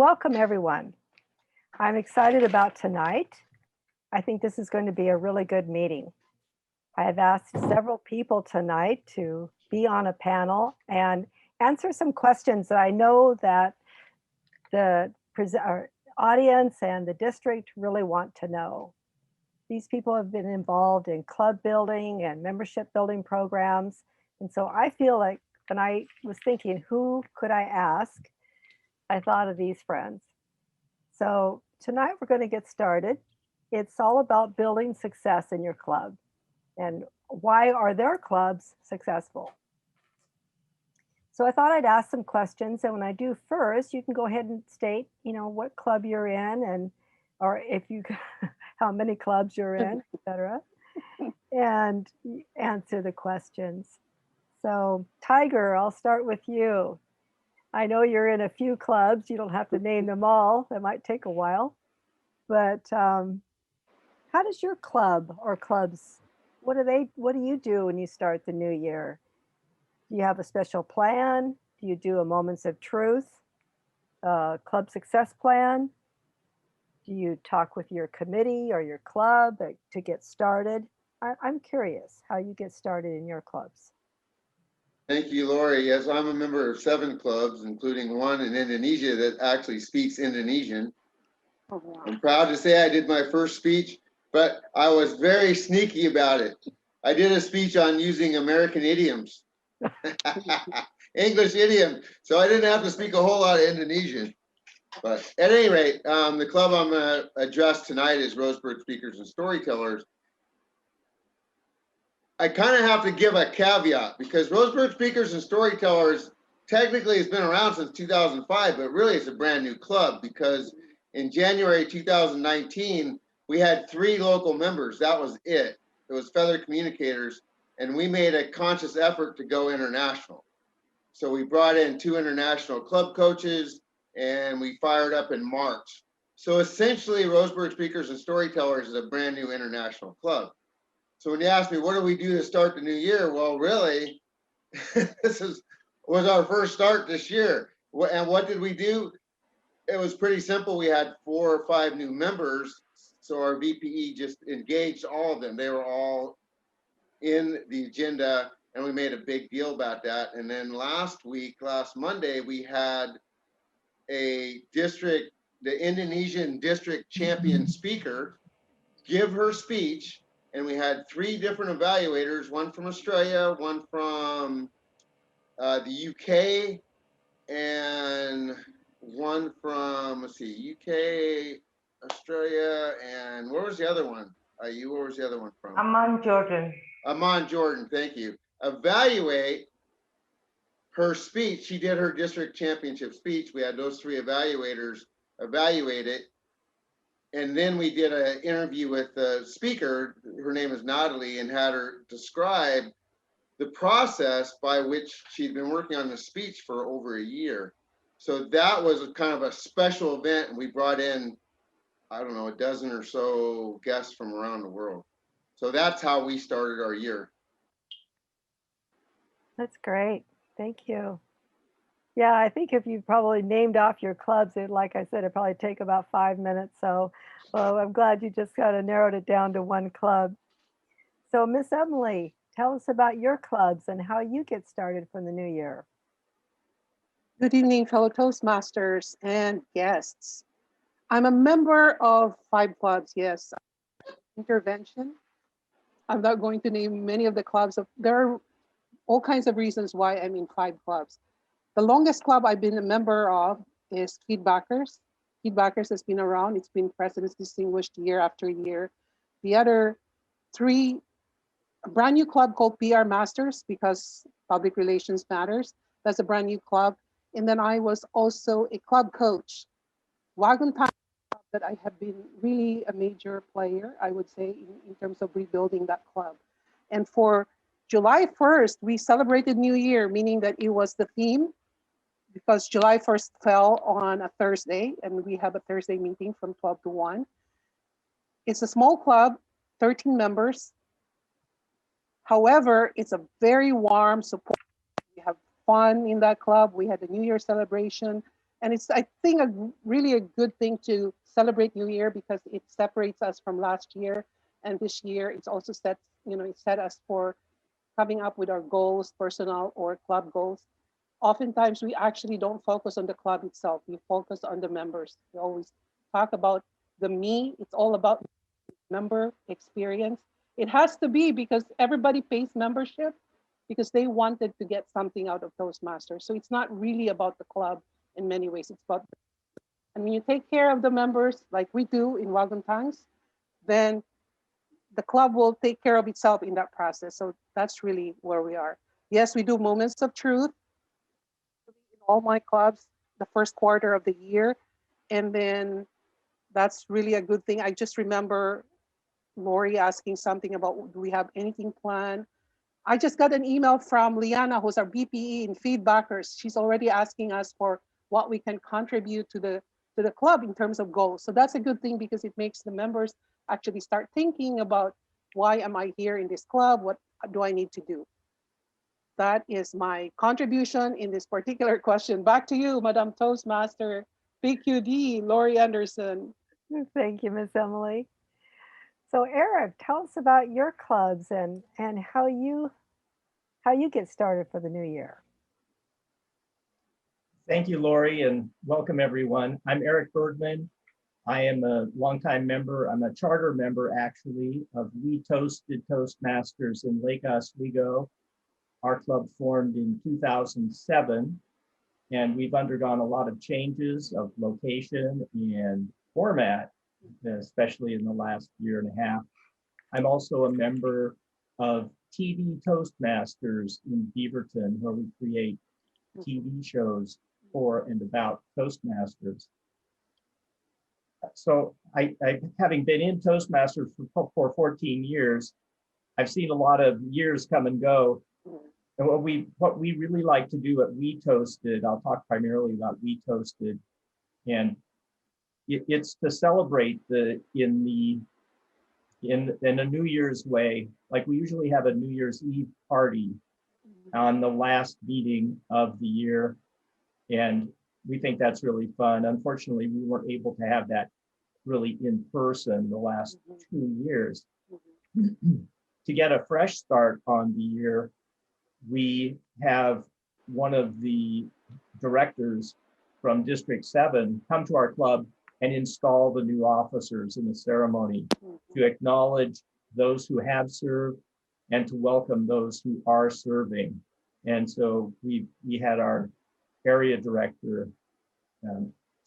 welcome everyone. I'm excited about tonight. I think this is going to be a really good meeting. I have asked several people tonight to be on a panel and answer some questions that I know that the audience and the district really want to know. These people have been involved in club building and membership building programs. And so I feel like when I was thinking, who could I ask? I thought of these friends. So tonight we're going to get started. It's all about building success in your club and why are their clubs successful? So I thought I'd ask some questions, and when I do first, you can go ahead and state, what club you're in, and or if you, how many clubs you're in, etc., and answer the questions. So Tiger, I'll start with you. I know you're in a few clubs. You don't have to name them all. That might take a while, but how does your club or clubs? What do you do when you start the new year? Do you have a special plan? Do you do a moments of truth, club success plan? Do you talk with your committee or your club to get started? I'm curious how you get started in your clubs. Thank you, Lori. Yes, I'm a member of 7 clubs, including one in Indonesia that actually speaks Indonesian. Oh, wow. I'm proud to say I did my first speech, but I was very sneaky about it. I did a speech on using American idioms, English idiom, so I didn't have to speak a whole lot of Indonesian. But at any rate, the club I'm going to address tonight is Roseburg Speakers and Storytellers. I kind of have to give a caveat because Roseburg Speakers and Storytellers technically has been around since 2005, but really it's a brand new club because in January 2019, we had 3 local members. That was it. It was Feather Communicators, and we made a conscious effort to go international. So we brought in 2 international club coaches, and we fired up in March. So essentially, Roseburg Speakers and Storytellers is a brand new international club. So when you ask me, what do we do to start the new year? Well, really, this was our first start this year. And what did we do? It was pretty simple. We had 4 or 5 new members. So our VPE just engaged all of them. They were all in the agenda, and we made a big deal about that. And then last Monday, we had the Indonesian district champion speaker give her speech. And we had 3 different evaluators, one from Australia, one from the UK, and one from, UK, Australia, and where was the other one? Where was the other one from? Amman, Jordan. Amman, Jordan, thank you. Evaluate her speech. She did her district championship speech. We had those 3 evaluators evaluate it. And then we did an interview with the speaker, her name is Natalie, and had her describe the process by which she'd been working on the speech for over a year. So that was a kind of a special event, and we brought in, I don't know, a dozen or so guests from around the world. So that's how we started our year. That's great. Thank you. Yeah, I think if you probably named off your clubs, like I said, it'd probably take about 5 minutes. So I'm glad you just kind of narrowed it down to one club. So Miss Emilie, tell us about your clubs and how you get started for the new year. Good evening, fellow Toastmasters and guests. I'm a member of 5 clubs, yes. Intervention. I'm not going to name many of the clubs. There are all kinds of reasons why I'm in 5 clubs. The longest club I've been a member of is Feedbackers. Feedbackers has been around. It's been President's Distinguished year after year. The other 3, a brand new club called PR Masters, because public relations matters. That's a brand new club. And then I was also a club coach. Wagon Time club that I have been really a major player, I would say, in terms of rebuilding that club. And for July 1st, we celebrated New Year, meaning that it was the theme, because July 1st fell on a Thursday, and we have a Thursday meeting from 12 to 1. It's a small club, 13 members. However, it's a very warm support. We have fun in that club. We had a New Year celebration, And it's, I think, really a good thing to celebrate New Year because it separates us from last year. And this year, it's also set, it set us for coming up with our goals, personal or club goals. Oftentimes, we actually don't focus on the club itself. We focus on the members. We always talk about the me. It's all about member experience. It has to be because everybody pays membership because they wanted to get something out of Toastmasters. So it's not really about the club in many ways. It's about, and when you take care of the members like we do in Welcome Tanks, then the club will take care of itself in that process. So that's really where we are. Yes, we do moments of truth in all my clubs the first quarter of the year. And then that's really a good thing. I just remember Lori asking something about, do we have anything planned? I just got an email from Liana, who's our BPE and feedbackers. She's already asking us for what we can contribute to the club in terms of goals. So that's a good thing because it makes the members actually start thinking about, why am I here in this club? What do I need to do? That is my contribution in this particular question. Back to you, Madam Toastmaster, PQD, Lori Anderson. Thank you, Miss Emily. So Eric, tell us about your clubs and how you get started for the new year. Thank you, Lori, and welcome everyone. I'm Erik Bergman. I am a longtime member. I'm a charter member, actually, of We Toasted Toastmasters in Lake Oswego. Our club formed in 2007, and we've undergone a lot of changes of location and format, especially in the last year and a half. I'm also a member of TV Toastmasters in Beaverton, where we create TV shows for and about Toastmasters. So I having been in Toastmasters for 14 years, I've seen a lot of years come and go. And what we really like to do at We Toasted, I'll talk primarily about We Toasted, and it's to celebrate in a New Year's way. Like we usually have a New Year's Eve party on the last meeting of the year, and we think that's really fun. Unfortunately, we weren't able to have that really in person the last 2 years. To get a fresh start on the year, we have one of the directors from District 7 come to our club and install the new officers in the ceremony to acknowledge those who have served and to welcome those who are serving. And so we had our area director,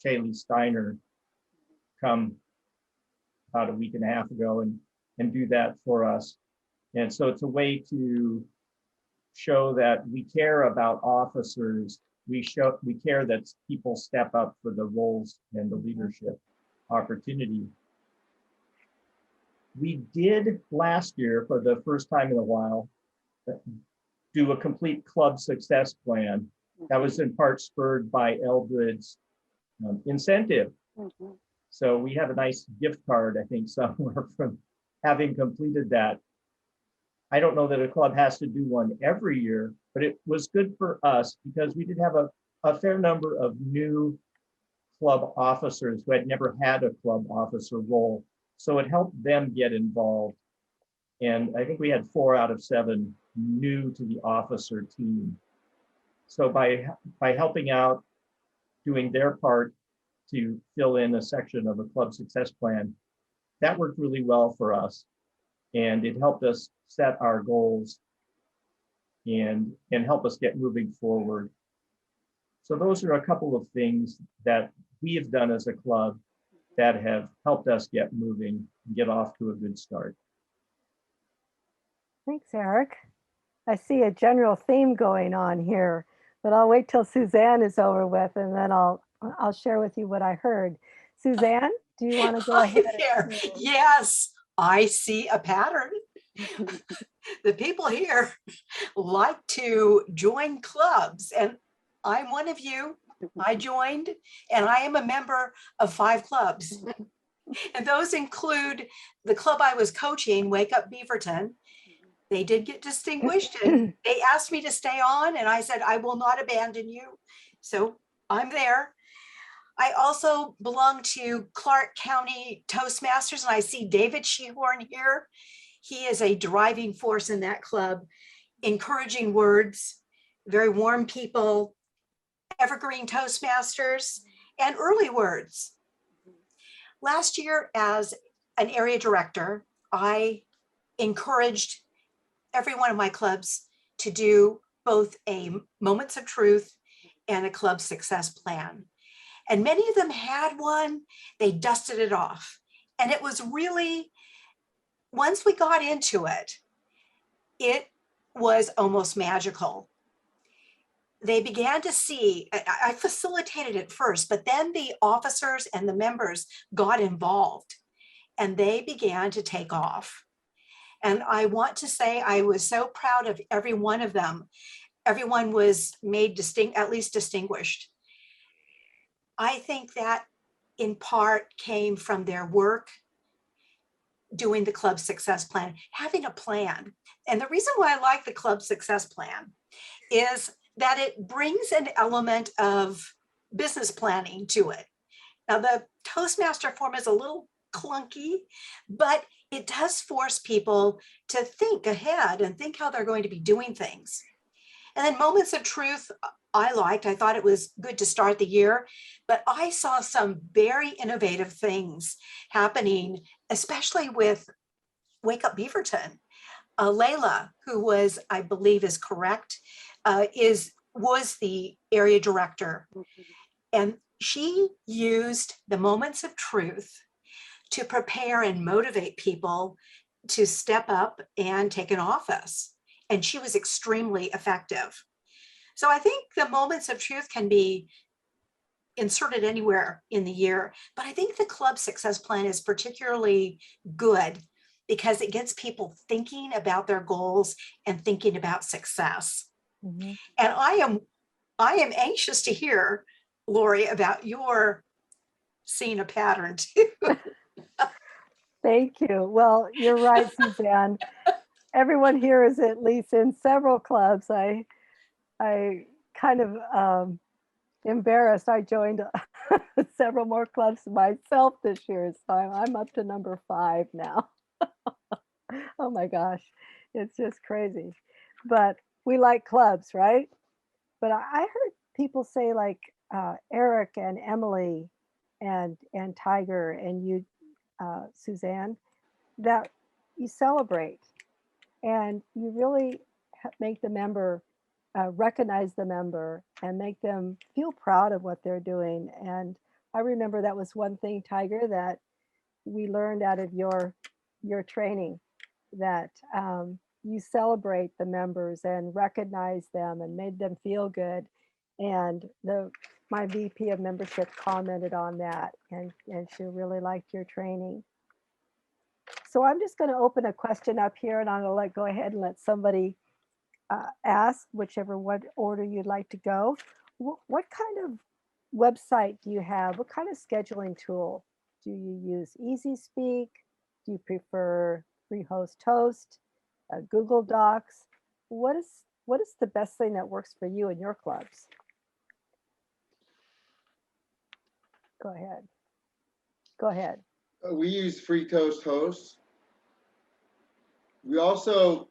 Shaylee Steiner, come about a week and a half ago and do that for us. And so it's a way to show that we care about officers. We care that people step up for the roles and the leadership opportunity. We did last year, for the first time in a while, do a complete club success plan. That was in part spurred by Eldred's incentive. So we have a nice gift card, I think, somewhere from having completed that. I don't know that a club has to do one every year, but it was good for us because we did have a fair number of new club officers who had never had a club officer role. So it helped them get involved. And I think we had 4 out of 7 new to the officer team. So by helping out, doing their part to fill in a section of a club success plan, that worked really well for us. And it helped us set our goals and help us get moving forward. So those are a couple of things that we have done as a club that have helped us get moving and get off to a good start. Thanks, Eric. I see a general theme going on here, but I'll wait till Suzanne is over with and then I'll share with you what I heard. Suzanne, do you want to go ahead? There. Yes, I see a pattern. The people here like to join clubs, and I'm one of you. I joined, and I am a member of 5 clubs. And those include the club I was coaching, Wake Up Beaverton. They did get distinguished, and they asked me to stay on, and I said, I will not abandon you. So I'm there. I also belong to Clark County Toastmasters, and I see David Shehorn here. He is a driving force in that club, encouraging words, very warm people, evergreen Toastmasters, and early words. Last year, as an area director, I encouraged every one of my clubs to do both a Moments of Truth and a club success plan. And many of them had one, they dusted it off. And it was really, once we got into it, it was almost magical. They began to see, I facilitated it first, but then the officers and the members got involved and they began to take off. And I want to say I was so proud of every one of them. Everyone was made at least distinguished. I think that in part came from their work doing the club success plan, having a plan. And the reason why I like the club success plan is that it brings an element of business planning to it. Now, the Toastmaster form is a little clunky, but it does force people to think ahead and think how they're going to be doing things. And then Moments of Truth, I liked. I thought it was good to start the year, but I saw some very innovative things happening, especially with Wake Up Beaverton. Layla, who was, I believe is correct, was the area director. And she used the Moments of Truth to prepare and motivate people to step up and take an office. And she was extremely effective. So I think the Moments of Truth can be inserted anywhere in the year, but I think the club success plan is particularly good because it gets people thinking about their goals and thinking about success. Mm-hmm. And I am anxious to hear, Lori, about your seeing a pattern too. Thank you. Well, you're right, Suzanne. Everyone here is at least in several clubs. I kind of embarrassed. I joined several more clubs myself this year, so I'm up to number 5 now. Oh my gosh, it's just crazy. But we like clubs, right? But I heard people say like Erik and Emilie and Tiger and you, Suzanne, that you celebrate and you really make the member recognize the member and make them feel proud of what they're doing. And I remember that was one thing, Tiger, that we learned out of your training, that you celebrate the members and recognize them and made them feel good. And my VP of membership commented on that, and she really liked your training. So I'm just going to open a question up here, and I'm going to go ahead and let somebody ask whichever what order you'd like to go. What kind of website do you have? What kind of scheduling tool do you use? Easy Speak? Do you prefer Rehost Toast? Google Docs? What is the best thing that works for you and your clubs? Go ahead. Go ahead. We use Free Toast Hosts. We also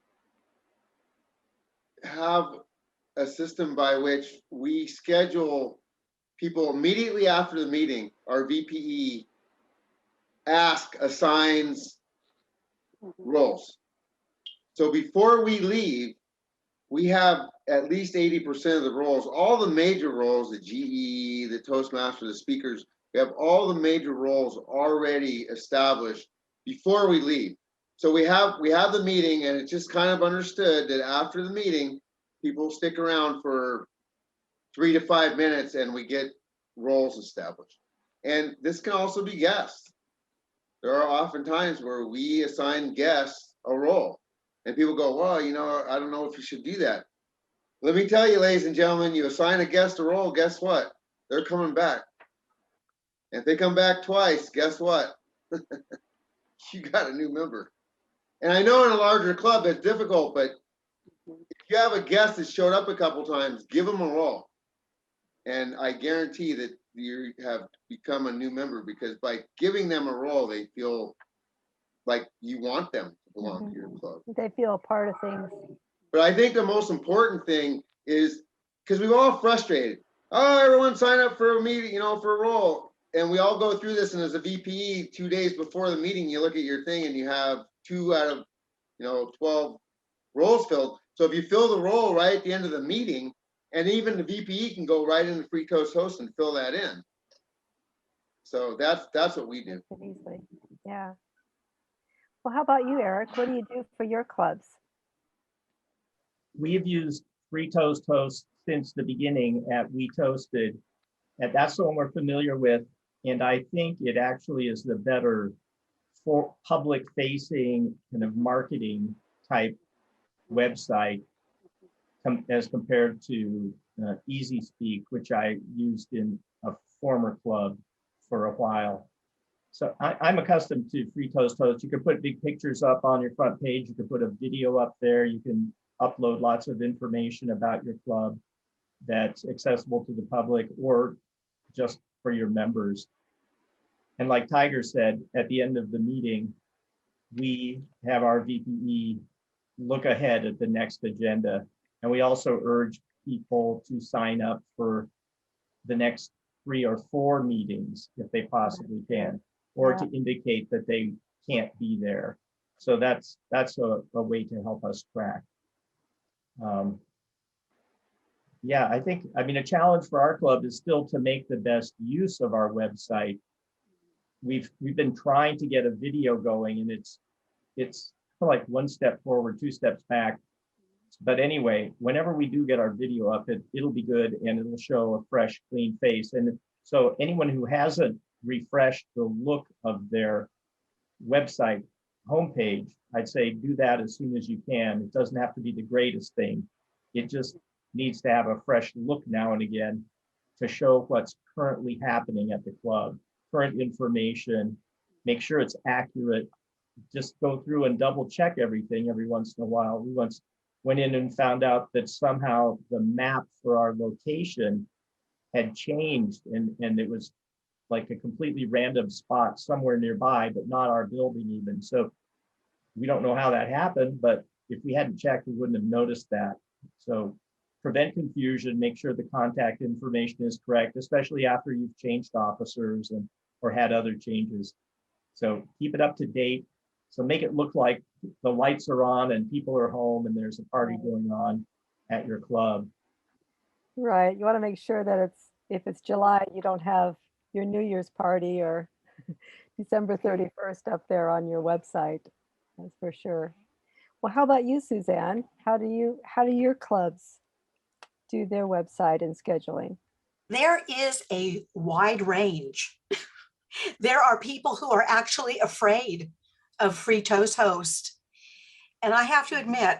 have a system by which we schedule people immediately after the meeting. Our VPE assigns roles. So before we leave, we have at least 80% of the roles, all the major roles, the GE, the Toastmaster, the speakers, we have all the major roles already established before we leave. So we have the meeting, and it's just kind of understood that after the meeting, people stick around for 3 to 5 minutes and we get roles established. And this can also be guests. There are often times where we assign guests a role and people go, well, I don't know if you should do that. Let me tell you, ladies and gentlemen, you assign a guest a role, guess what? They're coming back. And if they come back twice, guess what? You got a new member. And I know in a larger club that's difficult, but if you have a guest that showed up a couple times, give them a role. And I guarantee that you have become a new member, because by giving them a role, they feel like you want them to belong to your club. They feel a part of things. But I think the most important thing is, because we're all frustrated. Oh, everyone sign up for a meeting, you know, for a role. And we all go through this, and as a VPE, 2 days before the meeting, you look at your thing and you have 2 out of, 12 roles filled. So if you fill the role right at the end of the meeting, and even the VPE can go right into Free Toast Host and fill that in. So that's what we do. Easily. Yeah. Well, how about you, Eric? What do you do for your clubs? We've used Free Toast Host since the beginning at We Toasted, and that's the one we're familiar with. And I think it actually is the better for public-facing kind of marketing type website as compared to Easy Speak, which I used in a former club for a while. So I'm accustomed to Free Toast Host. You can put big pictures up on your front page. You can put a video up there. You can upload lots of information about your club that's accessible to the public or just for your members. And like Tiger said, at the end of the meeting, we have our VPE look ahead at the next agenda. And we also urge people to sign up for the next 3 or 4 meetings if they possibly can, or to indicate that they can't be there. So that's a way to help us track. Yeah, I mean, a challenge for our club is still to make the best use of our website. We've been trying to get a video going, and it's like 1 step forward, 2 steps back. But anyway, whenever we do get our video up, it'll be good, and it'll show a fresh, clean face. And so anyone who hasn't refreshed the look of their website homepage, I'd say do that as soon as you can. It doesn't have to be the greatest thing. It just needs to have a fresh look now and again to show what's currently happening at the club, current information, make sure it's accurate. Just go through and double check everything every once in a while. We once went in and found out that somehow the map for our location had changed, and it was like a completely random spot somewhere nearby, but not our building even. So we don't know how that happened, but if we hadn't checked, we wouldn't have noticed that. So prevent confusion, make sure the contact information is correct, especially after you've changed officers or had other changes. So keep it up to date. So make it look like the lights are on and people are home and there's a party going on at your club. Right. You want to make sure that if it's July, you don't have your New Year's party or December 31st up there on your website. That's for sure. Well, how about you, Suzanne? How do your clubs do their website and scheduling? There is a wide range. There are people who are actually afraid of Free Toast Host. And I have to admit,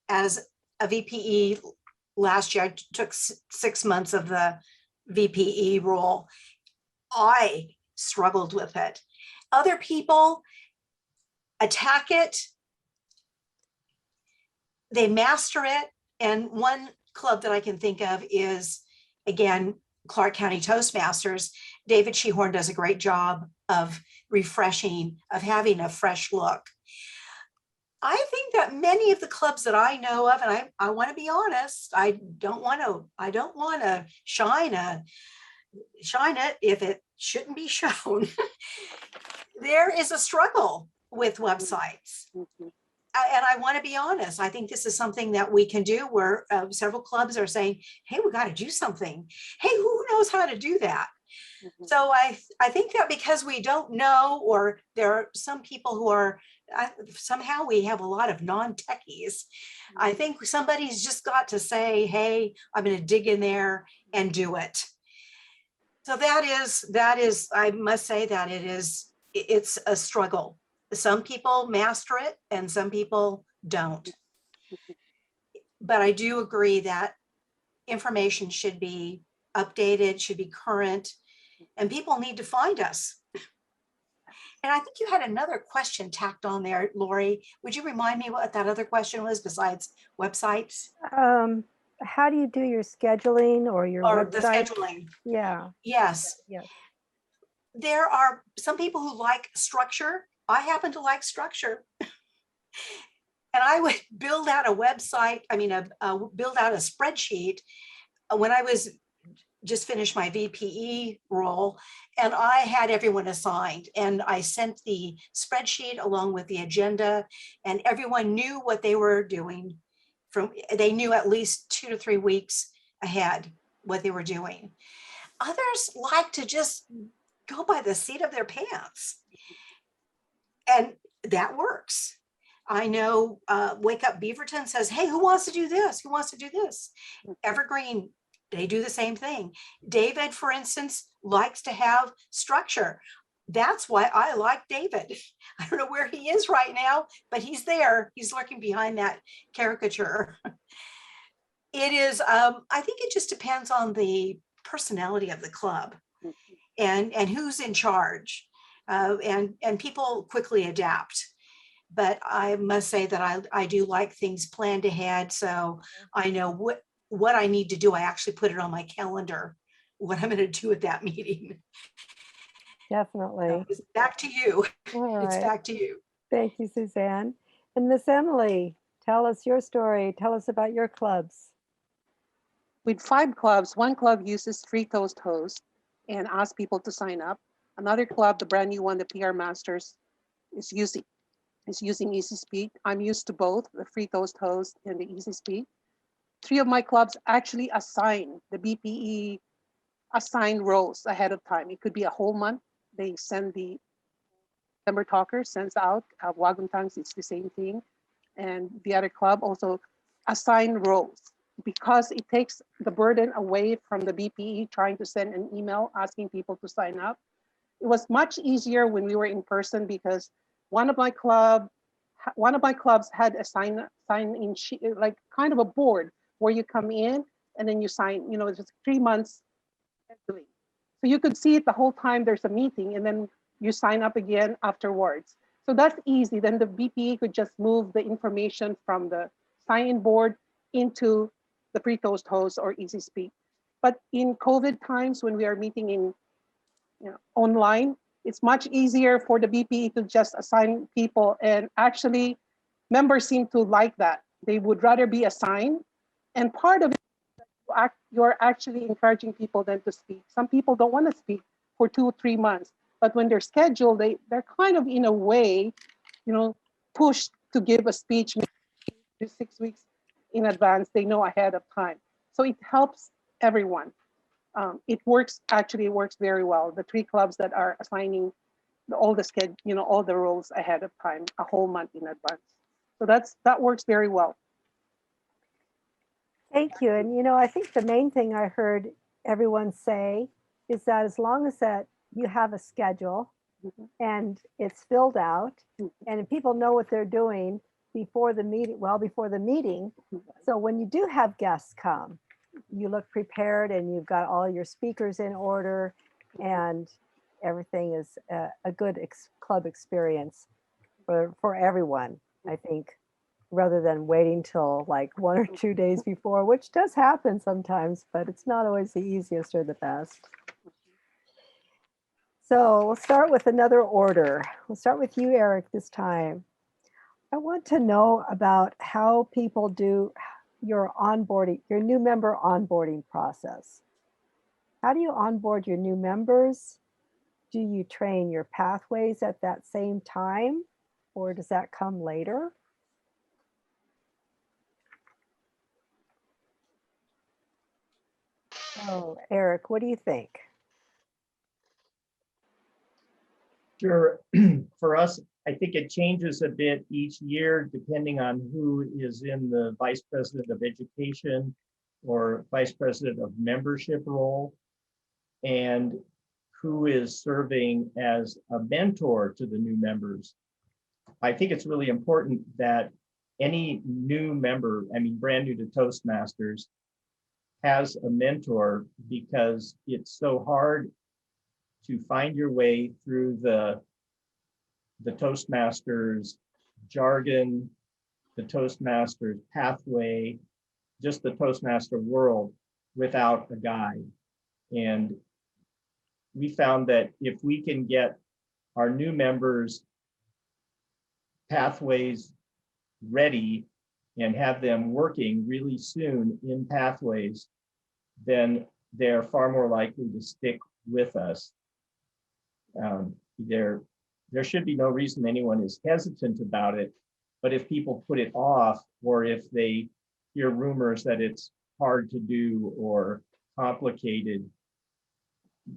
as a VPE last year, I took 6 months of the VPE role. I struggled with it. Other people attack it, they master it. And one club that I can think of is, again, Clark County Toastmasters. David Shehorn does a great job of refreshing, of having a fresh look. I think that many of the clubs that I know of, and I want to be honest, I don't want to shine it if it shouldn't be shown. There is a struggle with websites. And I want to be honest, I think this is something that we can do where several clubs are saying, hey, we got to do something. Hey, who knows how to do that? So I think that because we don't know, or there are some people who are, somehow we have a lot of non-techies. I think somebody's just got to say, hey, I'm going to dig in there and do it. So that is, I must say that it's a struggle. Some people master it and some people don't. But I do agree that information should be updated, should be current, and people need to find us. And I think you had another question tacked on there, Lori. Would you remind me what that other question was besides websites? how do you do your scheduling or your or the website? scheduling. Yeah, Yes, yes. there are some people who like structure. I happen to like structure. And I would build out a website, build out a spreadsheet when I was just finished my VPE role, and I had everyone assigned, and I sent the spreadsheet along with the agenda, and everyone knew what they were doing. They knew at least 2 to 3 weeks ahead what they were doing. Others like to just go by the seat of their pants, and that works. I know Wake Up Beaverton says, hey, who wants to do this? Who wants to do this? Evergreen, they do the same thing. David, for instance, likes to have structure. That's why I like David. I don't know where he is right now, but he's there. He's lurking behind that caricature. It is, I think it just depends on the personality of the club and who's in charge. And people quickly adapt. But I must say that I do like things planned ahead. So I know what I need to do. I actually put it on my calendar, what I'm going to do at that meeting. Definitely. It's back to you. All It's right. back to you. Thank you, Suzanne. And Miss Emily, tell us your story. Tell us about your clubs. With 5 clubs, one club uses free toast host and asks people to sign up. Another club, the brand new one, the PR Masters, is using Easy Speak. I'm used to both the free toast host and the Easy Speak. 3 of my clubs actually assign the BPE assign roles ahead of time. It could be a whole month. They send the member talker sends out Waguntangs, it's the same thing. And the other club also assign roles because it takes the burden away from the BPE trying to send an email asking people to sign up. It was much easier when we were in person because one of my clubs had a sign in sheet, like kind of a board where you come in and then you sign, just 3 months. So you could see it the whole time there's a meeting and then you sign up again afterwards. So that's easy. Then the BPE could just move the information from the sign-in board into the pre-toast host or Easy Speak. But in COVID times when we are meeting in online, it's much easier for the BPE to just assign people. And actually, members seem to like that. They would rather be assigned. And part of it, you're actually encouraging people then to speak. Some people don't want to speak for 2 or 3 months, but when they're scheduled, they're kind of in a way, pushed to give a speech maybe 6 weeks in advance. They know ahead of time. So it helps everyone. It works very well. The 3 clubs that are assigning all the schedule, all the roles ahead of time, a whole month in advance. So that works very well. Thank you. And I think the main thing I heard everyone say is that as long as that you have a schedule and it's filled out and people know what they're doing before the meeting. So when you do have guests come, you look prepared and you've got all your speakers in order and everything is a good club experience for everyone, I think, rather than waiting till like 1 or 2 days before, which does happen sometimes, but it's not always the easiest or the best. So we'll start with another order. We'll start with you, Erik, this time. I want to know about how people do your onboarding, your new member onboarding process. How do you onboard your new members? Do you train your pathways at that same time, or does that come later? Oh, Erik, what do you think? Sure. For us, I think it changes a bit each year depending on who is in the Vice President of Education or Vice President of Membership role and who is serving as a mentor to the new members. I think it's really important that any new member, brand new to Toastmasters, has a mentor because it's so hard to find your way through the Toastmasters jargon, the Toastmasters pathway, just the Toastmaster world without a guide. And we found that if we can get our new members pathways ready and have them working really soon in pathways, then they're far more likely to stick with us. There should be no reason anyone is hesitant about it, but if people put it off, or if they hear rumors that it's hard to do or complicated,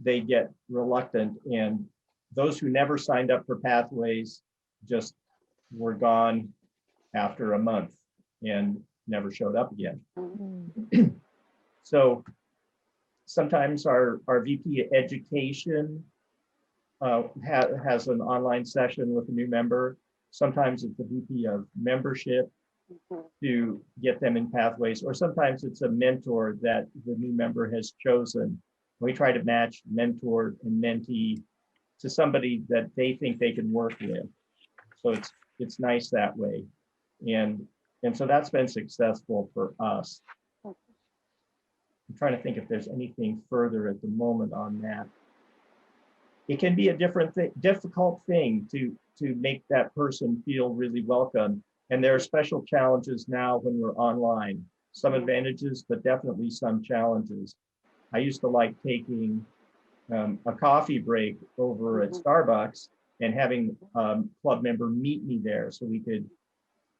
they get reluctant. And those who never signed up for pathways just were gone after a month and never showed up again. So sometimes our VP education has an online session with a new member. Sometimes it's the VP of membership to get them in pathways, or sometimes it's a mentor that the new member has chosen. We try to match mentor and mentee to somebody that they think they can work with. So it's nice that way. And so that's been successful for us. I'm trying to think if there's anything further at the moment on that. It can be a difficult thing to make that person feel really welcome. And there are special challenges now when we're online. Some advantages, but definitely some challenges. I used to like taking a coffee break over at Starbucks and having a club member meet me there so we could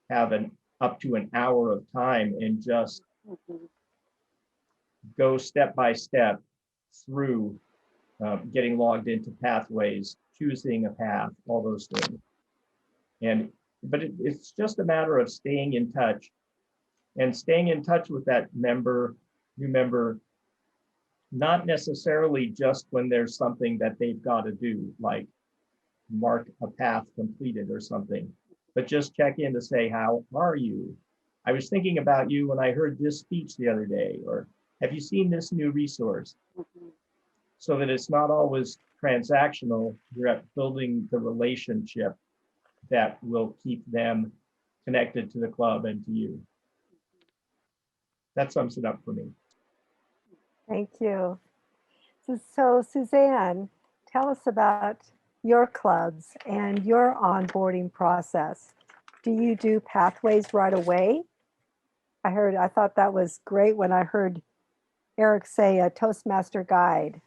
have up to an hour of time and just go step by step through getting logged into pathways, choosing a path, all those things. But it's just a matter of staying in touch with that new member, not necessarily just when there's something that they've got to do, like mark a path completed or something, but just check in to say, how are you? I was thinking about you when I heard this speech the other day, or have you seen this new resource? So that it's not always transactional, you're at building the relationship that will keep them connected to the club and to you. That sums it up for me. Thank you. So Suzanne, tell us about your clubs and your onboarding process. Do you do pathways right away? I thought that was great when I heard Erik say a Toastmaster guide.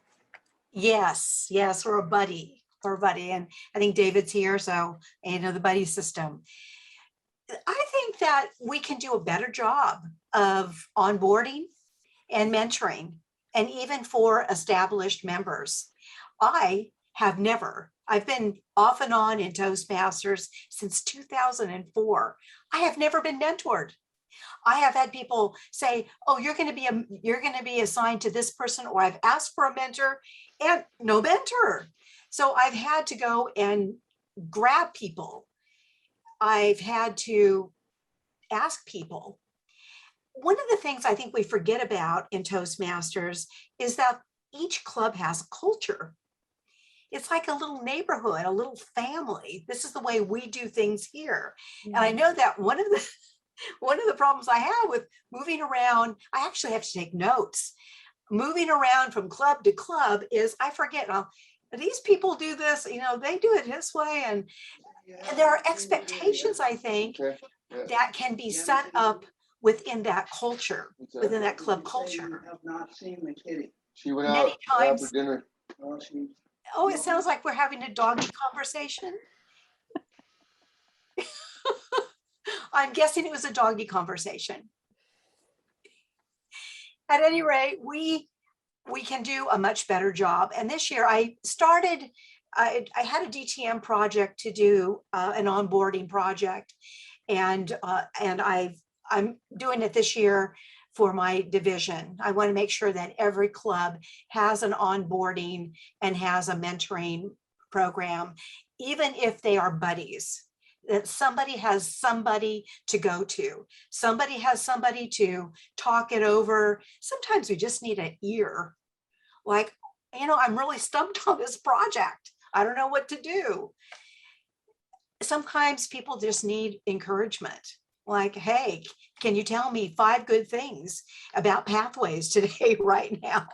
Yes, or a buddy. And I think David's here, so the buddy system. I think that we can do a better job of onboarding and mentoring, and even for established members. I've been off and on in Toastmasters since 2004. I have never been mentored. I have had people say, "Oh, you're going to be assigned to this person," or "I've asked for a mentor," and no mentor. So I've had to go and grab people. I've had to ask people. One of the things I think we forget about in Toastmasters is that each club has a culture. It's like a little neighborhood, a little family. This is the way we do things here. And I know that one of the problems I have with moving around, I actually have to take notes. Moving around from club to club is I forget, these people do this, they do it this way. And there are expectations, I think, that can be set up within that culture, within that club culture. I have not seen the kitty. She went Many out times. for dinner. Oh, it sounds like we're having a doggy conversation. I'm guessing it was a doggy conversation. At any rate, we can do a much better job. And this year I had a DTM project to do, an onboarding project. And I'm doing it this year for my division. I want to make sure that every club has an onboarding and has a mentoring program, even if they are buddies, that somebody has somebody to go to. Somebody has somebody to talk it over. Sometimes we just need an ear. Like, I'm really stumped on this project. I don't know what to do. Sometimes people just need encouragement like, hey, can you tell me 5 good things about pathways today, right now?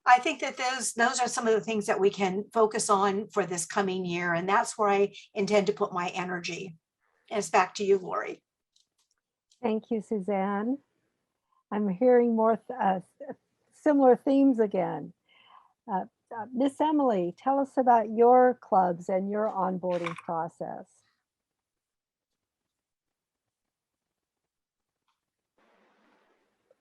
I think that those are some of the things that we can focus on for this coming year. And that's where I intend to put my energy. And it's back to you, Lori. Thank you, Suzanne. I'm hearing more similar themes again. Miss Emilie, tell us about your clubs and your onboarding process.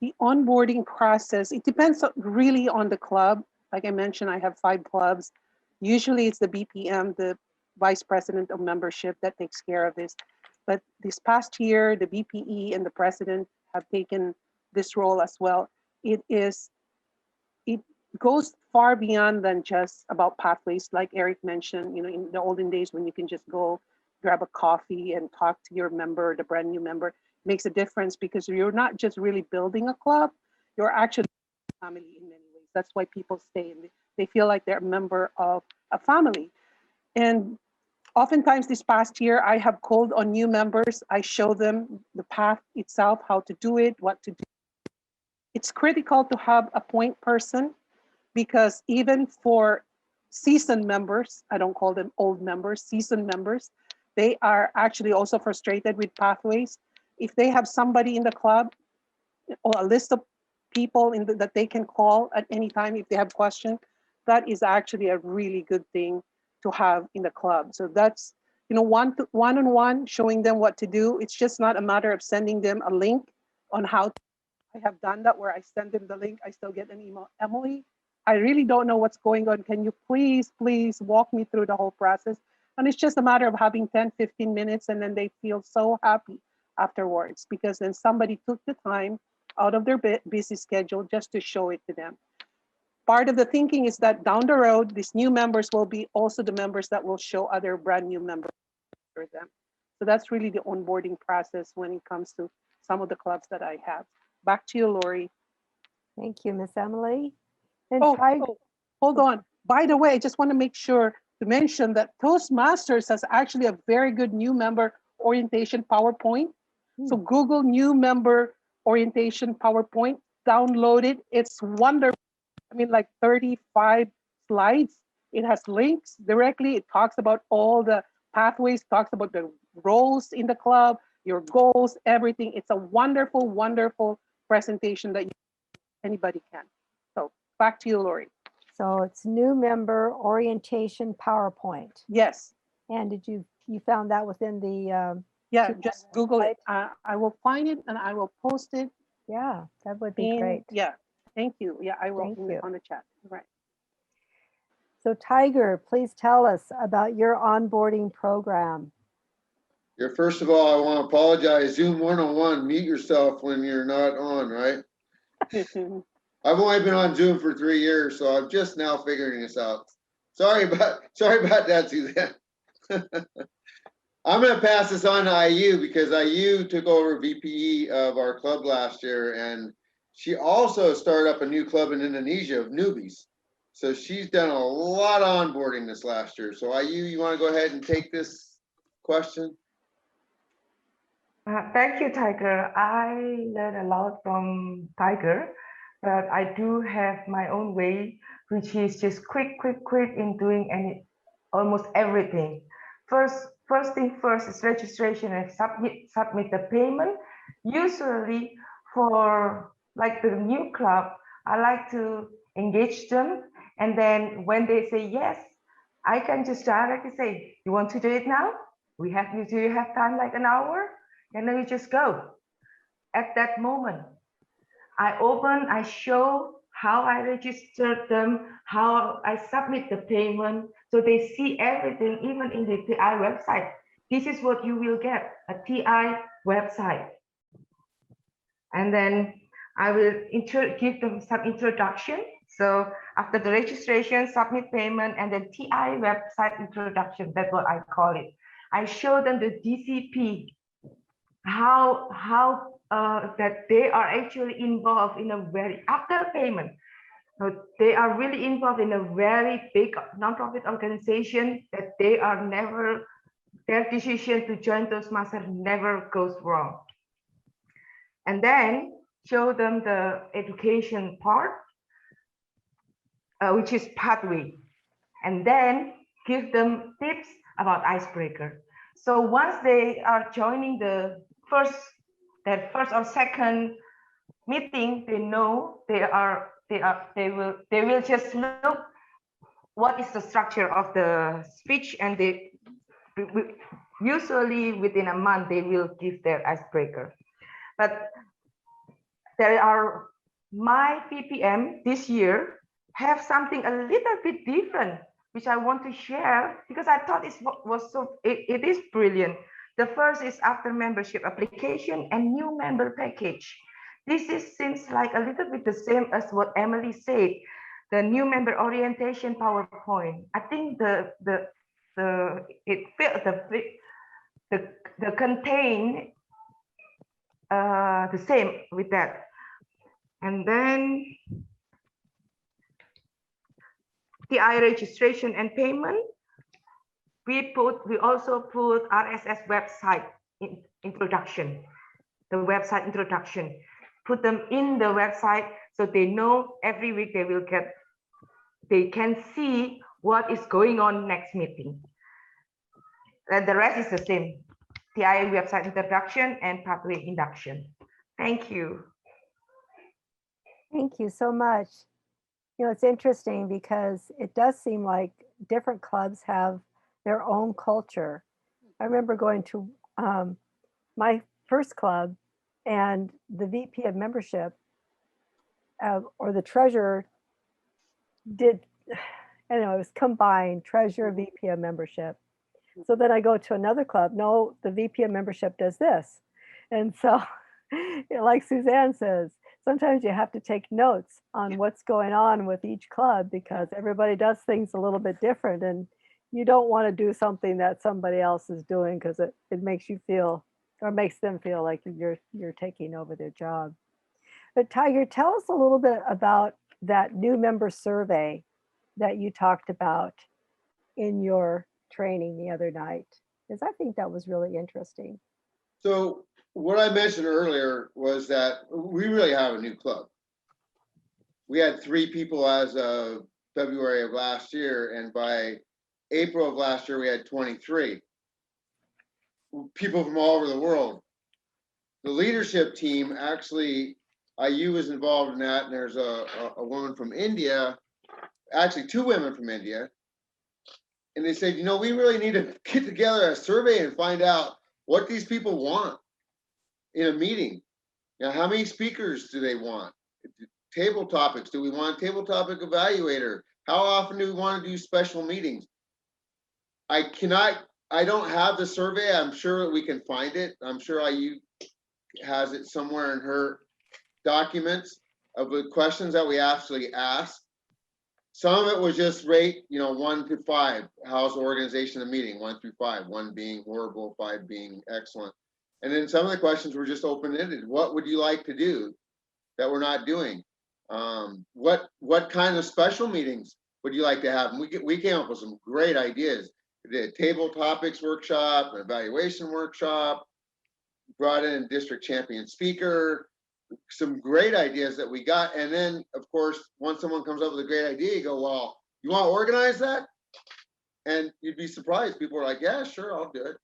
The onboarding process, it depends really on the club. Like I mentioned, I have 5 clubs. Usually it's the BPM, the Vice President of Membership, that takes care of this. But this past year, the BPE and the President have taken this role as well. It goes far beyond than just about pathways, like Erik mentioned, in the olden days when you can just go grab a coffee and talk to your member, the brand new member. Makes a difference because you're not just really building a club, you're actually a family in many ways. That's why people stay and they feel like they're a member of a family. And oftentimes this past year, I have called on new members. I show them the path itself, how to do it, what to do. It's critical to have a point person because even for seasoned members, I don't call them old members, seasoned members, they are actually also frustrated with pathways. If they have somebody in the club or a list of people that they can call at any time if they have questions, that is actually a really good thing to have in the club. So that's, one-on-one, showing them what to do. It's just not a matter of sending them a link on how to. I have done that where I send them the link. I still get an email, Emilie, I really don't know what's going on. Can you please walk me through the whole process? And it's just a matter of having 10, 15 minutes and then they feel so happy afterwards because then somebody took the time out of their busy schedule just to show it to them. Part of the thinking is that down the road, these new members will be also the members that will show other brand new members for them. So that's really the onboarding process when it comes to some of the clubs that I have. Back to you, Lori. Thank you, Miss Emilie. And Hold on. By the way, I just want to make sure to mention that Toastmasters has actually a very good new member orientation PowerPoint. So Google new member orientation PowerPoint, download it. It's wonderful. I mean, like 35 slides. It has links directly. It talks about all the pathways, talks about the roles in the club, your goals, everything. It's a wonderful, wonderful presentation that anybody can. So back to you, Lori. So it's new member orientation PowerPoint. Yes. And did you found that within the yeah, just Google it. I will find it and I will post it. Yeah, that would be great. Yeah, thank you. Yeah, I will Thank you. on the chat. Right. So Tiger, please tell us about your onboarding program. Yeah, first of all, I want to apologize. Zoom 101, mute yourself when you're not on, right? I've only been on Zoom for 3 years, so I'm just now figuring this out. Sorry about that, Suzanne. I'm going to pass this on to IU because IU took over VPE of our club last year, and she also started up a new club in Indonesia of newbies. So she's done a lot of onboarding this last year. So IU, you want to go ahead and take this question? Thank you, Tiger. I learned a lot from Tiger, but I do have my own way, which is just quick in doing almost everything. First thing first is registration and submit the payment. Usually for like the new club, I like to engage them. And then when they say yes, I can just directly say, you want to do it now? Do you have time like an hour? And then you just go. At that moment, I show how I registered them, how I submit the payment, so they see everything, even in the TI website. This is what you will get, a TI website. And then I will give them some introduction. So after the registration, submit payment, and then TI website introduction, that's what I call it. I show them the DCP, how that they are actually involved in a very, after payment, they are really involved in a very big nonprofit organization that they are never their decision to join Toastmasters never goes wrong. And then show them the education part, which is pathway, and then give them tips about icebreaker. So once they are joining their first or second meeting, they know they will just look what is the structure of the speech, and they usually within a month they will give their icebreaker. But there are my PPM this year have something a little bit different, which I want to share because I thought it is brilliant. The first is after membership application and new member package. Seems like a little bit the same as what Emilie said, the new member orientation PowerPoint. I think the contain the same with that. And then TI registration and payment. We also put RSS website introduction, the website introduction. Put them in the website so they know every week they can see what is going on next meeting. And the rest is the same. TI website introduction and pathway induction. Thank you. Thank you so much. You know, it's interesting because it does seem like different clubs have their own culture. I remember going to my first club, and the VP of membership or the treasurer did, I don't know, it was combined treasurer, VP of membership. So then I go to another club. No, the VP of membership does this. And so, like Suzanne says, sometimes you have to take notes on what's going on with each club because everybody does things a little bit different, and you don't want to do something that somebody else is doing because it makes you feel or makes them feel like you're taking over their job. But Tiger, tell us a little bit about that new member survey that you talked about in your training the other night, because I think that was really interesting. So what I mentioned earlier was that we really have a new club. We had 3 people as of February of last year, and by April of last year, we had 23 people from all over the world. The leadership team, actually, IU was involved in that, and there's a woman from India, actually 2 women from India, and they said, you know, we really need to get together a survey and find out what these people want in a meeting. You know, how many speakers do they want? Table topics, do we want a table topic evaluator? How often do we want to do special meetings? I don't have the survey. I'm sure we can find it. I'm sure IU has it somewhere in her documents of the questions that we actually asked. Some of it was just rate, you know, 1 to 5. How's the organization of the meeting? 1 through 5. 1 being horrible, 5 being excellent. And then some of the questions were just open-ended. What would you like to do that we're not doing? What kind of special meetings would you like to have? And we came up with some great ideas. We did a table topics workshop, an evaluation workshop, brought in a district champion speaker, some great ideas that we got. And then, of course, once someone comes up with a great idea, you go, well, you want to organize that? And you'd be surprised. People are like, yeah, sure, I'll do it.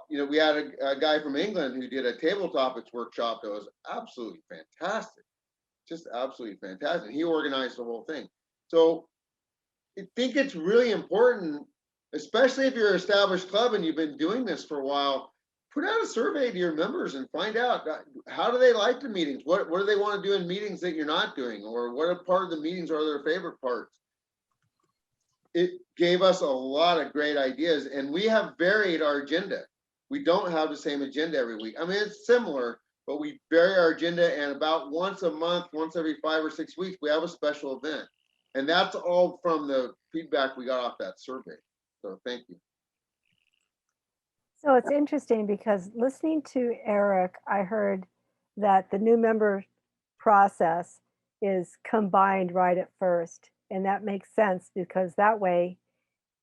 You know, we had a guy from England who did a table topics workshop that was absolutely fantastic, just absolutely fantastic. He organized the whole thing. So I think it's really important, especially if you're an established club and you've been doing this for a while, put out a survey to your members and find out how do they like the meetings? What do they want to do in meetings that you're not doing? Or what part of the meetings are their favorite parts? It gave us a lot of great ideas, and we have varied our agenda. We don't have the same agenda every week. I mean, it's similar, but we vary our agenda, and about once a month, once every 5 or 6 weeks, we have a special event. And that's all from the feedback we got off that survey. So thank you. So it's interesting because listening to Erik, I heard that the new member process is combined right at first. And that makes sense because that way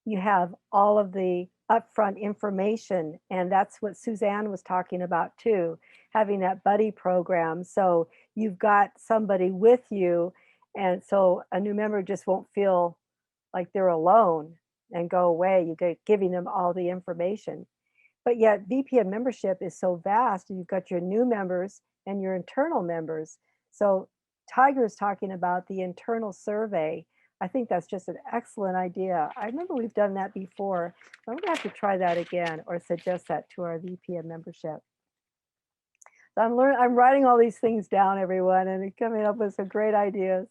you have all of the upfront information. And that's what Suzanne was talking about too, having that buddy program. So you've got somebody with you. And so a new member just won't feel like they're alone and go away. You get giving them all the information. But yet VPN membership is so vast. You've got your new members and your internal members. So Tiger's talking about the internal survey. I think that's just an excellent idea. I remember we've done that before. I'm gonna have to try that again or suggest that to our VPN membership. So I'm writing all these things down, everyone, and coming up with some great ideas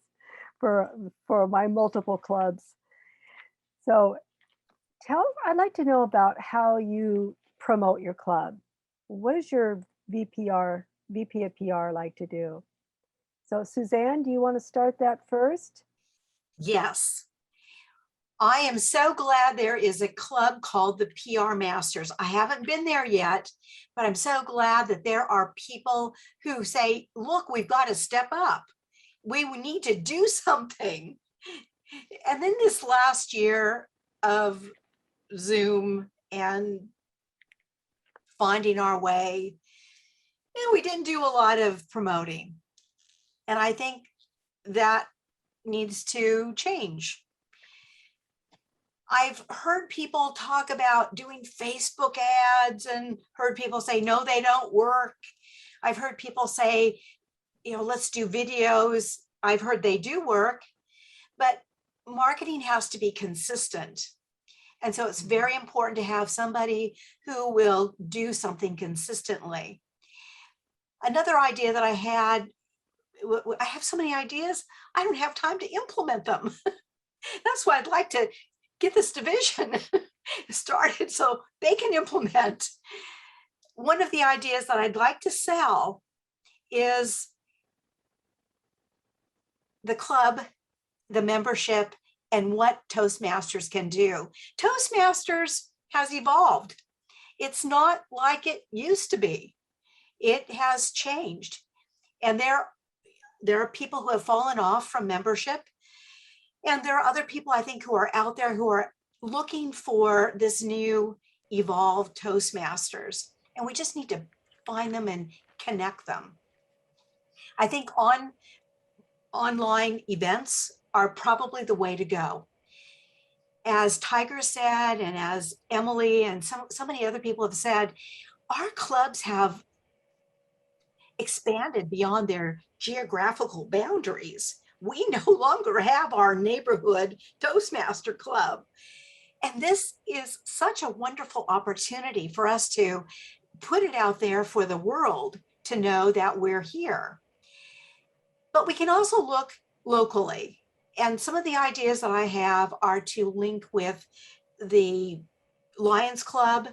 for my multiple clubs. So I'd like to know about how you promote your club. What does your VP of PR like to do? So Suzanne, do you want to start that first? Yes. I am so glad there is a club called the PR Masters. I haven't been there yet, but I'm so glad that there are people who say, look, we've got to step up. We need to do something. And then this last year of Zoom and finding our way, we didn't do a lot of promoting. And I think that needs to change. I've heard people talk about doing Facebook ads and heard people say, no, they don't work. I've heard people say, let's do videos. I've heard they do work, but marketing has to be consistent. And so it's very important to have somebody who will do something consistently. Another idea that I have so many ideas, I don't have time to implement them. That's why I'd like to get this division started so they can implement. One of the ideas that I'd like to sell is the club, the membership, and what Toastmasters can do. Toastmasters has evolved. It's not like it used to be. It has changed. And there are people who have fallen off from membership. And there are other people, I think, who are out there who are looking for this new evolved Toastmasters. And we just need to find them and connect them. I think online events are probably the way to go. As Tiger said, and as Emilie and so many other people have said, our clubs have expanded beyond their geographical boundaries. We no longer have our neighborhood Toastmaster club. And this is such a wonderful opportunity for us to put it out there for the world to know that we're here. But we can also look locally. And some of the ideas that I have are to link with the Lions Club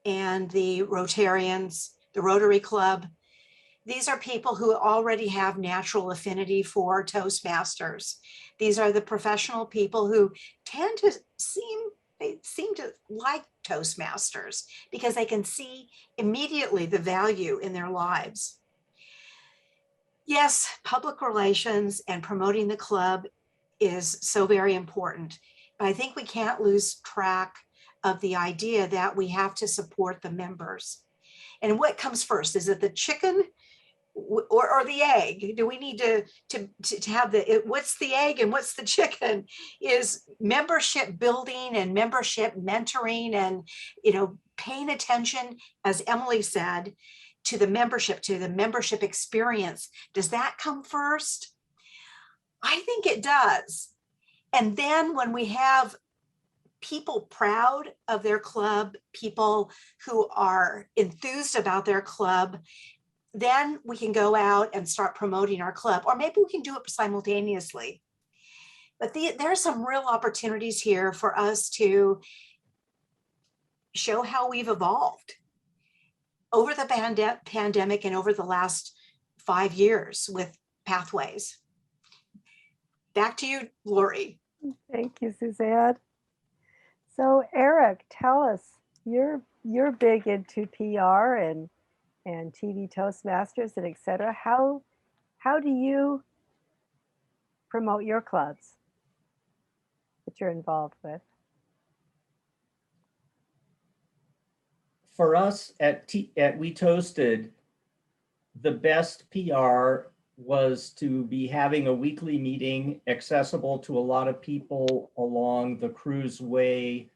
and the Rotarians, the Rotary Club. These are people who already have natural affinity for Toastmasters. These are the professional people who tend to seem to like Toastmasters because they can see immediately the value in their lives. Yes, public relations and promoting the club is so very important, but I think we can't lose track of the idea that we have to support the members. And what comes first? Is it the chicken or the egg? Do we need to have what's the egg and what's the chicken? Is membership building and membership mentoring and paying attention, as Emilie said, to the membership experience. Does that come first? I think it does. And then when we have people proud of their club, people who are enthused about their club, then we can go out and start promoting our club, or maybe we can do it simultaneously. But there are some real opportunities here for us to show how we've evolved over the pandemic and over the last 5 years with Pathways. Back to you, Lori. Thank you, Suzanne. So Erik, tell us, you're big into PR and TV Toastmasters and et cetera. How do you promote your clubs that you're involved with? for us at We Toasted, the best PR was to be having a weekly meeting accessible to a lot of people along the Cruise Way,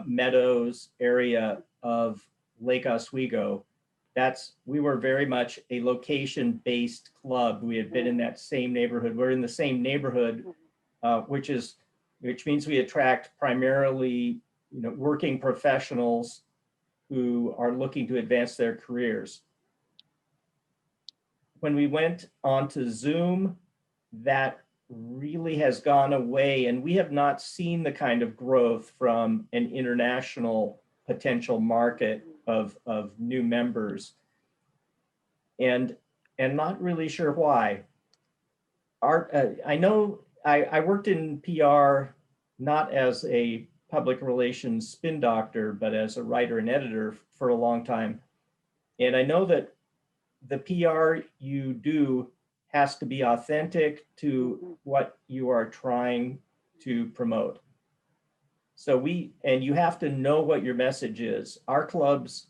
Meadows area of Lake Oswego. We were very much a location-based club. We had been in that same neighborhood. We're in the same neighborhood, which means we attract primarily, working professionals who are looking to advance their careers. When we went onto Zoom, that really has gone away, and we have not seen the kind of growth from an international potential market of new members, and not really sure why. I know I worked in PR not as a public relations spin doctor, but as a writer and editor for a long time, and I know that the PR you do has to be authentic to what you are trying to promote. So you have to know what your message is. Our club's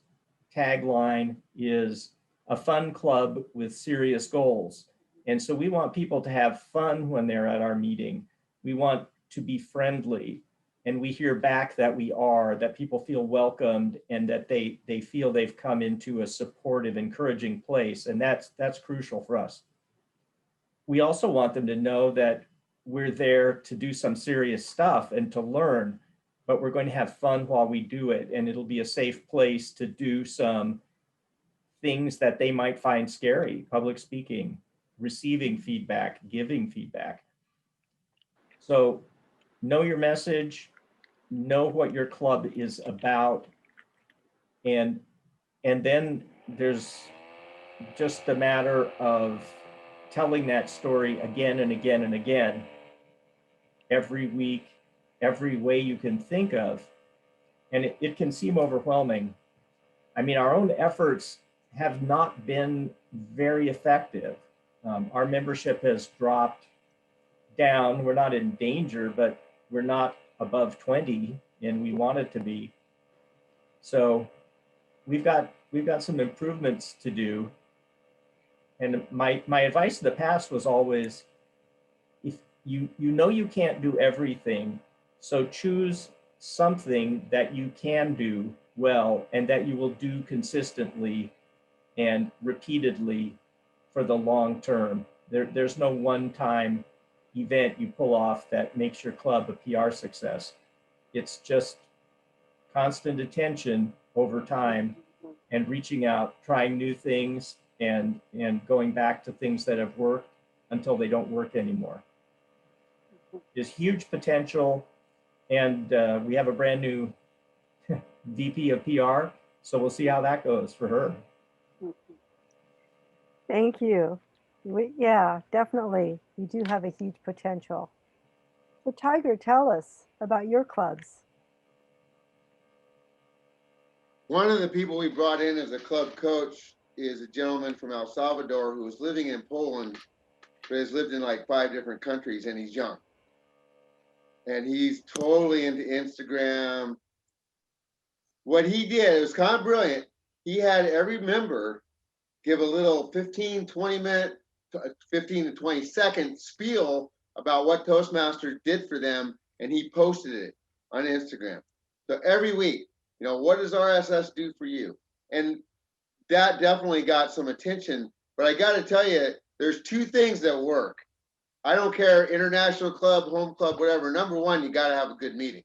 tagline is a fun club with serious goals. And so we want people to have fun when they're at our meeting. We want to be friendly. And we hear back that that people feel welcomed and that they feel they've come into a supportive, encouraging place. And that's crucial for us. We also want them to know that we're there to do some serious stuff and to learn, but we're going to have fun while we do it. And it'll be a safe place to do some things that they might find scary: public speaking, receiving feedback, giving feedback. So know your message, know what your club is about, and then there's just a matter of telling that story again and again and again, every week, every way you can think of. And it can seem overwhelming. I mean, our own efforts have not been very effective. Our membership has dropped down. We're not in danger, but we're not above 20, and we want it to be. So we've got some improvements to do. And my advice in the past was always, if you know you can't do everything, so choose something that you can do well and that you will do consistently and repeatedly for the long term. There's no one-time event you pull off that makes your club a PR success. It's just constant attention over time and reaching out, trying new things, and going back to things that have worked until they don't work anymore. There's huge potential, and we have a brand new VP of PR, so we'll see how that goes for her. Thank you. Yeah, definitely. You do have a huge potential. So Tiger, tell us about your clubs. One of the people we brought in as a club coach is a gentleman from El Salvador who was living in Poland, but has lived in like 5 different countries, and he's young. And he's totally into Instagram. What he did, it was kind of brilliant. He had every member give a little 15 to 20 second spiel about what Toastmasters did for them, and he posted it on Instagram. So every week, what does RSS do for you? And that definitely got some attention. But I got to tell you, there's 2 things that work. I don't care, international club, home club, whatever. Number one, you got to have a good meeting.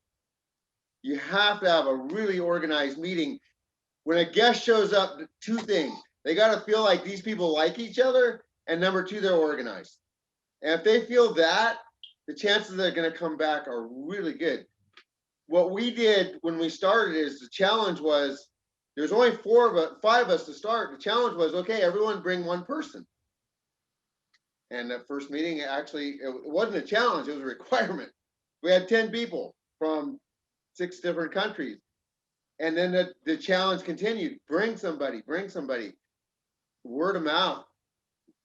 You have to have a really organized meeting. When a guest shows up, 2 things. They got to feel like these people like each other. And number 2, they're organized. And if they feel that, the chances they're going to come back are really good. What we did when we started is the challenge was, there's only 5 of us to start. The challenge was, okay, everyone bring 1 person. And that first meeting, actually, it wasn't a challenge, it was a requirement. We had 10 people from 6 different countries. And then the challenge continued, bring somebody. Word of mouth.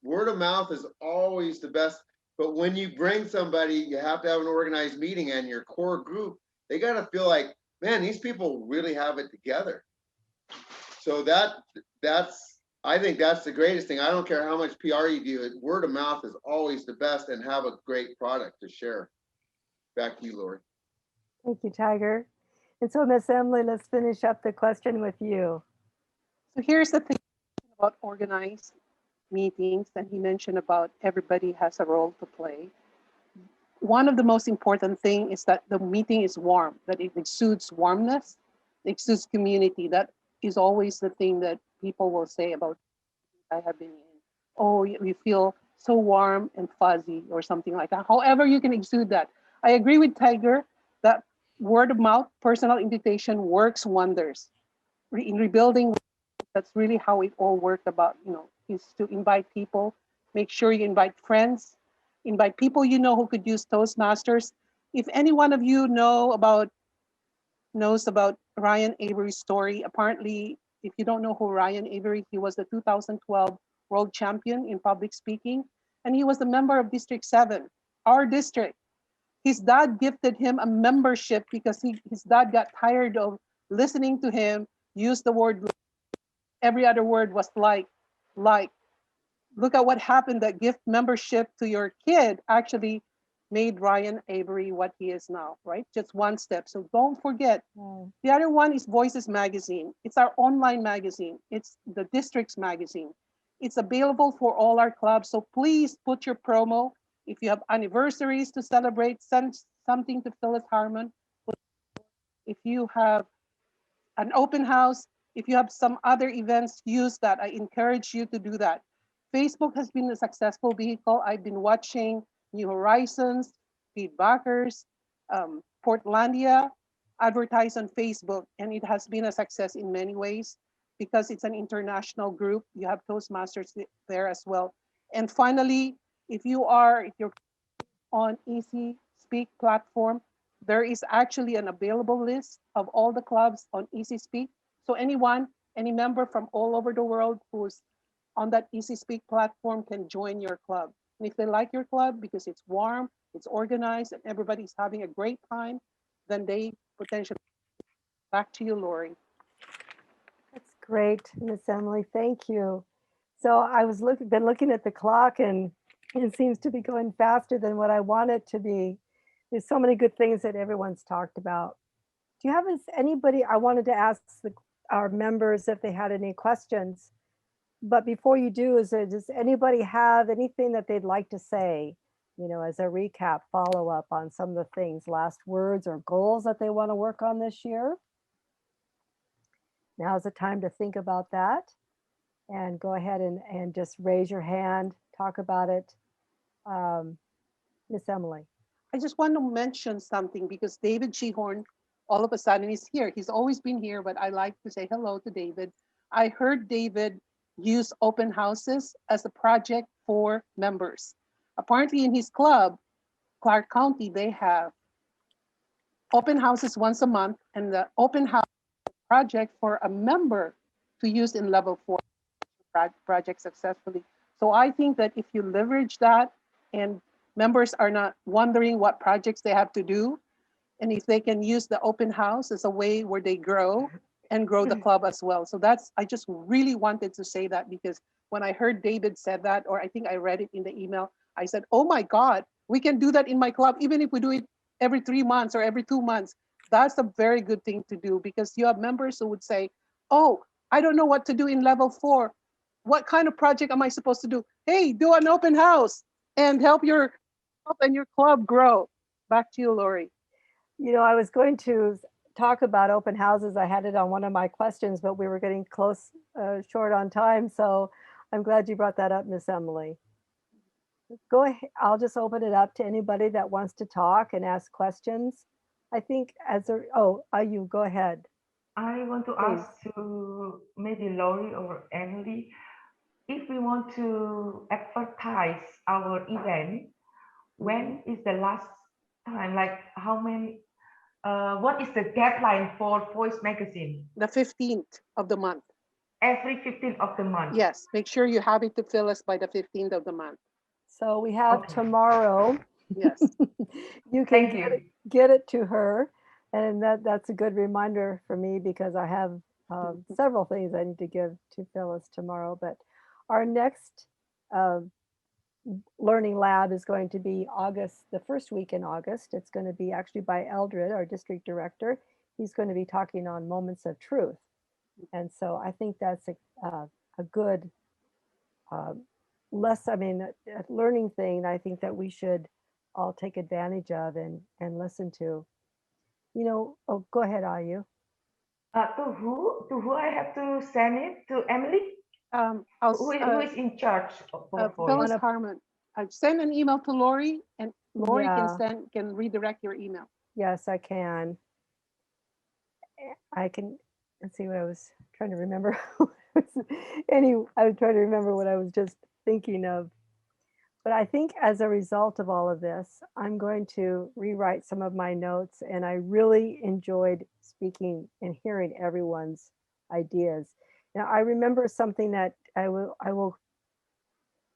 Word of mouth is always the best. But when you bring somebody, you have to have an organized meeting, and your core group, they got to feel like, man, these people really have it together. So I think that's the greatest thing. I don't care how much PR you do, word of mouth is always the best, and have a great product to share. Back to you, Lori. Thank you, Tiger. And so, Miss Emily, let's finish up the question with you. So here's the thing about organized meetings, and he mentioned about everybody has a role to play. One of the most important thing is that the meeting is warm, that it exudes warmness, it exudes community. That is always the thing that people will say about I have been in. Oh, you feel so warm and fuzzy or something like that. However, you can exude that. I agree with Tiger that word of mouth, personal invitation works wonders. In rebuilding, that's really how it all worked about, is to invite people, make sure you invite friends, invite people you know who could use Toastmasters. If any one of you knows about Ryan Avery's story, apparently, if you don't know who Ryan Avery, he was the 2012 world champion in public speaking, and he was a member of District 7, our district. His dad gifted him a membership because his dad got tired of listening to him use the word. Every other word was like. Look at what happened. That gift membership to your kid actually made Ryan Avery what he is now, right? Just one step. So don't forget. The other one is Voices Magazine. It's our online magazine. It's the district's magazine. It's available for all our clubs. So please put your promo. If you have anniversaries to celebrate, send something to Phyllis Harmon. If you have an open house, if you have some other events, use that. I encourage you to do that. Facebook has been a successful vehicle. I've been watching New Horizons, Feedbackers, Portlandia advertise on Facebook, and it has been a success in many ways because it's an international group. You have Toastmasters there as well. And finally, if you're on Easy Speak platform, there is actually an available list of all the clubs on Easy Speak. So any member from all over the world who's on that Easy Speak platform can join your club. And if they like your club because it's warm, it's organized, and everybody's having a great time, then they potentially. Back to you, Lori. That's great, Miss Emily. Thank you. So I was been looking at the clock, and it seems to be going faster than what I want it to be. There's so many good things that everyone's talked about. Do you have anybody? I wanted to ask our members if they had any questions. But before you do, does anybody have anything that they'd like to say, as a recap, follow up on some of the things, last words or goals that they want to work on this year? Now's the time to think about that, and go ahead and just raise your hand, talk about it. Miss Emily. I just want to mention something because David Shehorn all of a sudden is here. He's always been here, but I like to say hello to David. I heard David use open houses as a project for members. Apparently in his club, Clark County, they have open houses once a month, and the open house project for a member to use in level 4 project successfully. So I think that if you leverage that and members are not wondering what projects they have to do, and if they can use the open house as a way where they grow and grow the club as well. So I just really wanted to say that because when I heard David said that, or I think I read it in the email, I said, oh my God, we can do that in my club, even if we do it every 3 months or every 2 months. That's a very good thing to do because you have members who would say, oh, I don't know what to do in level 4. What kind of project am I supposed to do? Hey, do an open house and help your club grow. Back to you, Lori. I was going to talk about open houses. I had it on one of my questions, but we were getting short on time. So I'm glad you brought that up, Miss Emily. Go ahead. I'll just open it up to anybody that wants to talk and ask questions. I think you go ahead. I want to ask to maybe Lori or Emily, if we want to advertise our event, when is the last time? Like how many? What is the deadline for Voice Magazine? The 15th of the month. Every 15th of the month. Yes, make sure you have it to Phyllis by the 15th of the month. So we have tomorrow. Yes. You can get it to her. And that's a good reminder for me because I have several things I need to give to Phyllis tomorrow, but our next uh, learning lab is going to be August, the first week in August. It's going to be actually by Eldred, our district director. He's going to be talking on moments of truth. And so I think that's a good a learning thing I think that we should all take advantage of and listen to. You know, oh, go ahead, Ayu. To who? To who I have to send it? To Emily? Who is in charge for Phyllis it? Harmon. I've sent an email to Lori, and Lori Yeah. can redirect your email. Yes, I can. I can, let's see what I was trying to remember. I was trying to remember what I was just thinking of. But I think as a result of all of this, I'm going to rewrite some of my notes, and I really enjoyed speaking and hearing everyone's ideas. Now, I remember something that I will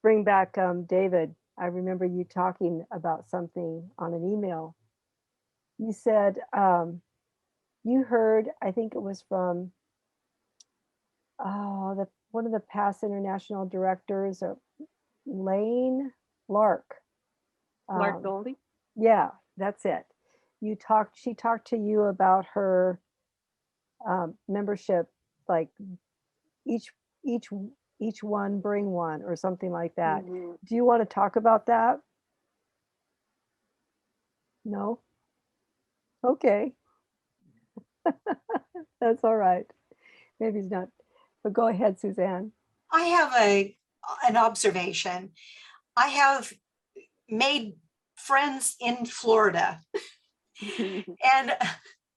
bring back, David. I remember you talking about something on an email. You said you heard, I think it was from one of the past international directors, Lane Lark. Lark Goldie. Yeah, that's it. She talked to you about her membership, like each each one bring one or something like that. Mm-hmm. Do you want to talk about that? No? Okay. That's all right. Maybe he's not. But go ahead, Suzanne. I have an observation. I have made friends in Florida, and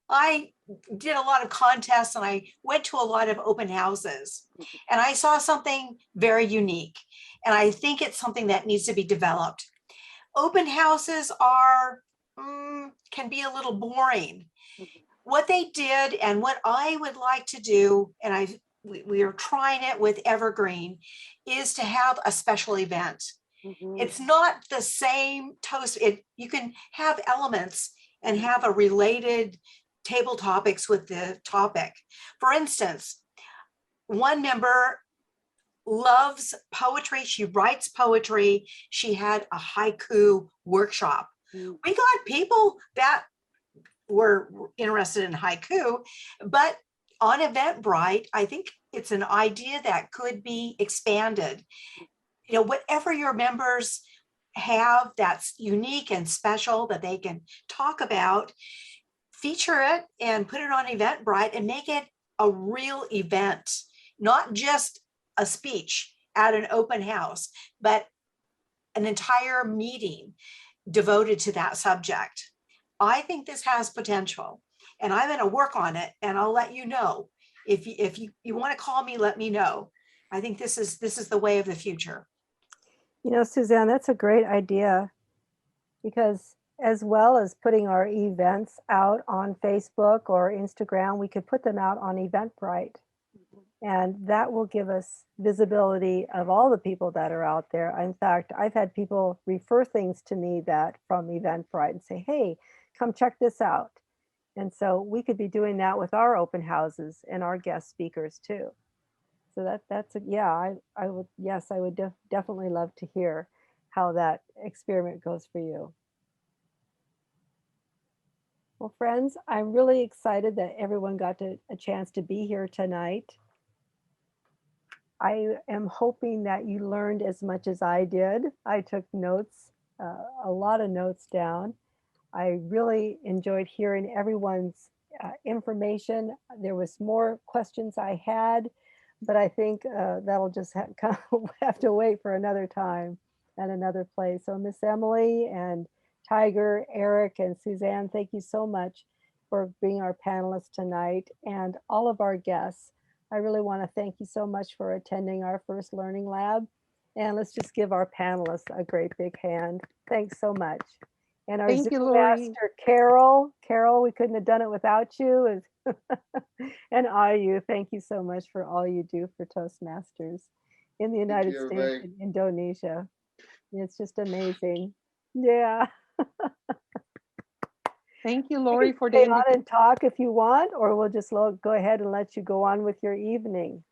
I did a lot of contests, and I went to a lot of open houses, and I saw something very unique, and I think it's something that needs to be developed. Open houses can be a little boring. What they did and what I would like to do, and we are trying it with Evergreen, is to have a special event. It's not the same toast. You can have elements and have a related table topics with the topic. For instance, one member loves poetry. She writes poetry. She had a haiku workshop. We got people that were interested in haiku, but on Eventbrite, I think it's an idea that could be expanded. You know, whatever your members have that's unique and special that they can talk about, feature it and put it on Eventbrite and make it a real event, not just a speech at an open house, but an entire meeting devoted to that subject. I think this has potential, and I'm going to work on it, and I'll let you know. If you want to call me, let me know. I think this is the way of the future. You know, Suzanne, that's a great idea, because as well as putting our events out on Facebook or Instagram, we could put them out on Eventbrite. And that will give us visibility of all the people that are out there. In fact, I've had people refer things to me that from Eventbrite and say, hey, come check this out. And so we could be doing that with our open houses and our guest speakers too. So I would definitely love to hear how that experiment goes for you. Well, friends, I'm really excited that everyone got a chance to be here tonight. I am hoping that you learned as much as I did. I took notes, a lot of notes down. I really enjoyed hearing everyone's information. There was more questions I had, but I think that'll just have to wait for another time and another place. So Miss Emilie and Tiger, Erik, and Suzanne, thank you so much for being our panelists tonight, and all of our guests. I really want to thank you so much for attending our first learning lab. And let's just give our panelists a great big hand. Thanks so much. And our Thank you, Zoom Lori. master, Carol. Carol, we couldn't have done it without you. And Ayu, thank you so much for all you do for Toastmasters in the United States everybody. and Indonesia. It's just amazing. Yeah. Thank you, You Lori, can for stay the on invitation. and talk if you want, or we'll just go ahead and let you go on with your evening.